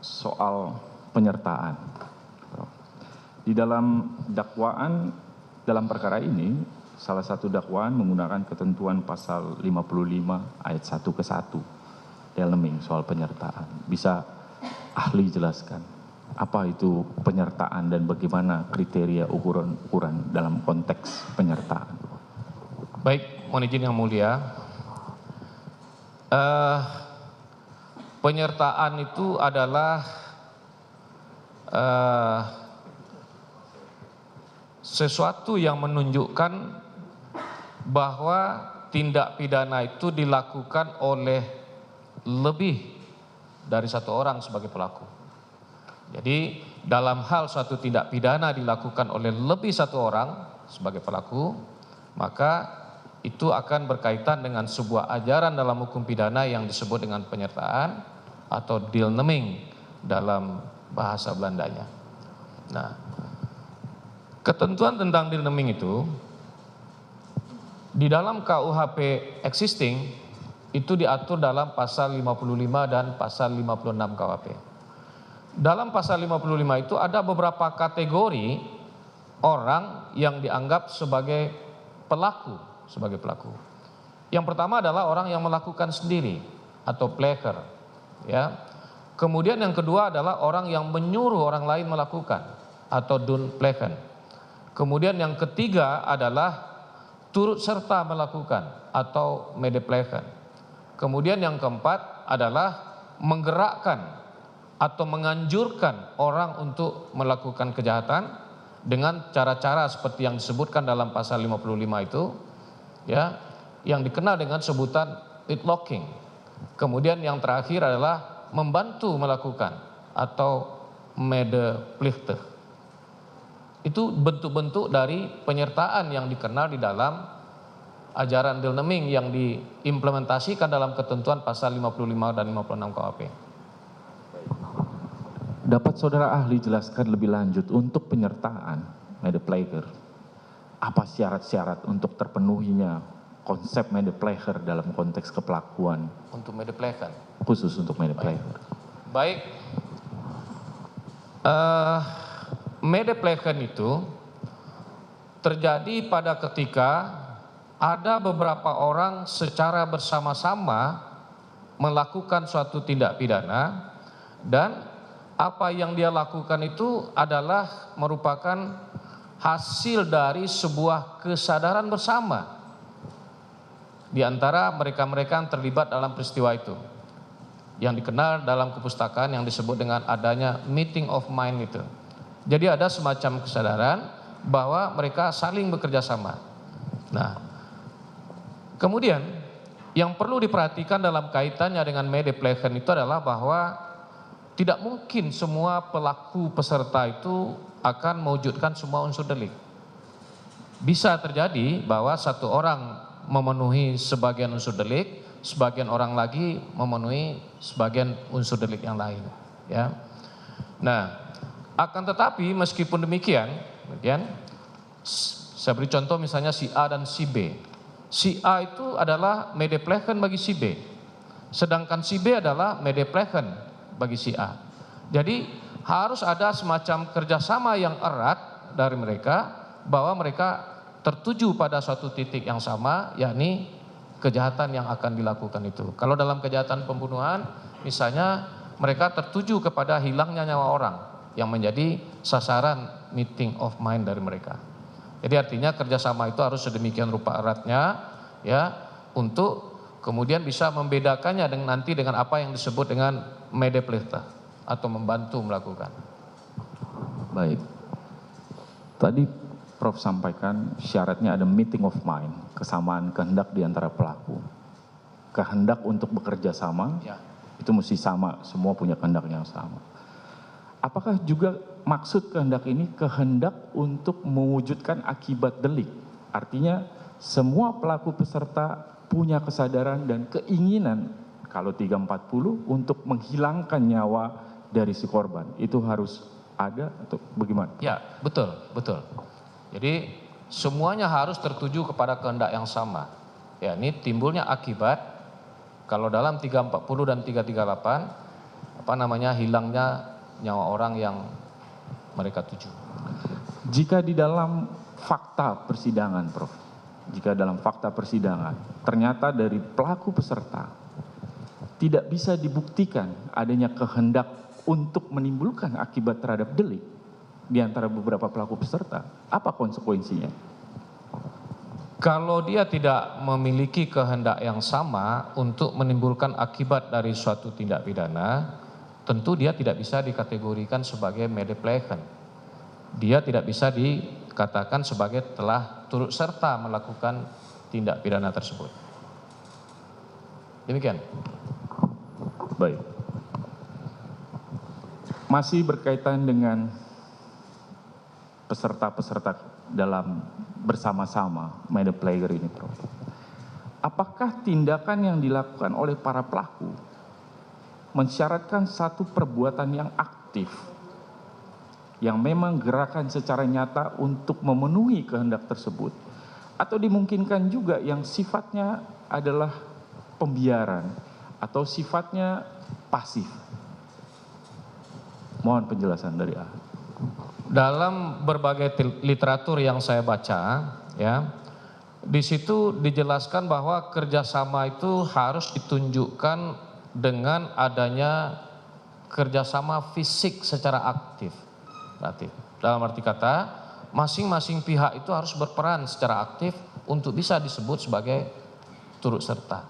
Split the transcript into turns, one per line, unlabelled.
soal penyertaan. Di dalam dakwaan dalam perkara ini, salah satu dakwaan menggunakan ketentuan pasal 55 ayat 1 ke 1 Delming soal penyertaan. Bisa ahli jelaskan apa itu penyertaan dan bagaimana kriteria ukuran-ukuran dalam konteks penyertaan?
Baik, mohon izin yang mulia. Penyertaan itu adalah sesuatu yang menunjukkan bahwa tindak pidana itu dilakukan oleh lebih dari satu orang sebagai pelaku. Jadi dalam hal suatu tindak pidana dilakukan oleh lebih satu orang sebagai pelaku, maka itu akan berkaitan dengan sebuah ajaran dalam hukum pidana yang disebut dengan penyertaan atau deelneming dalam bahasa Belandanya. Nah, ketentuan tentang deelneming itu di dalam KUHP existing itu diatur dalam pasal 55 dan pasal 56 KUHP. Dalam pasal 55 itu ada beberapa kategori orang yang dianggap sebagai pelaku. Yang pertama adalah orang yang melakukan sendiri atau pleger, ya. Kemudian yang kedua adalah orang yang menyuruh orang lain melakukan atau doenplegen. Kemudian yang ketiga adalah turut serta melakukan atau medeplegen. Kemudian yang keempat adalah menggerakkan atau menganjurkan orang untuk melakukan kejahatan dengan cara-cara seperti yang disebutkan dalam pasal 55 itu, ya, yang dikenal dengan sebutan leadlocking. Kemudian yang terakhir adalah membantu melakukan atau medeplichten. Itu bentuk-bentuk dari penyertaan yang dikenal di dalam ajaran deelneming yang diimplementasikan dalam ketentuan pasal 55 dan 56 KUHP.
Dapat saudara ahli jelaskan lebih lanjut untuk penyertaan medepleger, apa syarat-syarat untuk terpenuhinya konsep medepleger dalam konteks kepelakuan?
Untuk medeplegen.
Khusus untuk medepleger.
Baik. Medeplegen itu terjadi pada ketika ada beberapa orang secara bersama-sama melakukan suatu tindak pidana dan apa yang dia lakukan itu adalah merupakan hasil dari sebuah kesadaran bersama di antara mereka-mereka yang terlibat dalam peristiwa itu, yang dikenal dalam kepustakaan yang disebut dengan adanya meeting of mind itu. Jadi ada semacam kesadaran bahwa mereka saling bekerja sama. Nah, kemudian yang perlu diperhatikan dalam kaitannya dengan medeplegen itu adalah bahwa tidak mungkin semua pelaku peserta itu akan mewujudkan semua unsur delik. Bisa terjadi bahwa satu orang memenuhi sebagian unsur delik, sebagian orang lagi memenuhi sebagian unsur delik yang lain, ya. Nah, akan tetapi meskipun demikian, saya beri contoh misalnya si A dan si B. Si A itu adalah medeplegen bagi si B, sedangkan si B adalah medeplegen bagi si A. Jadi harus ada semacam kerjasama yang erat dari mereka bahwa mereka tertuju pada suatu titik yang sama, yakni kejahatan yang akan dilakukan itu. Kalau dalam kejahatan pembunuhan misalnya mereka tertuju kepada hilangnya nyawa orang yang menjadi sasaran meeting of mind dari mereka. Jadi artinya kerjasama itu harus sedemikian rupa eratnya, ya, untuk kemudian bisa membedakannya nanti dengan apa yang disebut dengan medeplichten atau membantu melakukan.
Baik. Tadi Prof sampaikan syaratnya ada meeting of mind, kesamaan kehendak di antara pelaku. Kehendak untuk bekerja sama, ya, itu mesti sama, semua punya kehendak yang sama. Apakah juga maksud kehendak ini kehendak untuk mewujudkan akibat delik? Artinya semua pelaku peserta punya kesadaran dan keinginan kalau 340 untuk menghilangkan nyawa dari si korban. Itu harus ada atau bagaimana?
Ya, betul. Jadi semuanya harus tertuju kepada kehendak yang sama. Ya, ini timbulnya akibat kalau dalam 340 dan 338 hilangnya nyawa orang yang mereka tuju.
Jika di dalam fakta persidangan, Prof, jika dalam fakta persidangan ternyata dari pelaku peserta tidak bisa dibuktikan adanya kehendak untuk menimbulkan akibat terhadap delik di antara beberapa pelaku peserta, apa konsekuensinya?
Kalau dia tidak memiliki kehendak yang sama untuk menimbulkan akibat dari suatu tindak pidana, tentu dia tidak bisa dikategorikan sebagai medepleken. Dia tidak bisa dikatakan sebagai telah turut serta melakukan tindak pidana tersebut. Demikian.
Baik. Masih berkaitan dengan peserta-peserta dalam bersama-sama media player ini, Prof. Apakah tindakan yang dilakukan oleh para pelaku mensyaratkan satu perbuatan yang aktif, yang memang gerakan secara nyata untuk memenuhi kehendak tersebut, atau dimungkinkan juga yang sifatnya adalah pembiaran atau sifatnya pasif? Mohon penjelasan dari A.
Dalam berbagai literatur yang saya baca, ya, di situ dijelaskan bahwa kerjasama itu harus ditunjukkan dengan adanya kerjasama fisik secara aktif. Berarti, dalam arti kata, masing-masing pihak itu harus berperan secara aktif untuk bisa disebut sebagai turut serta.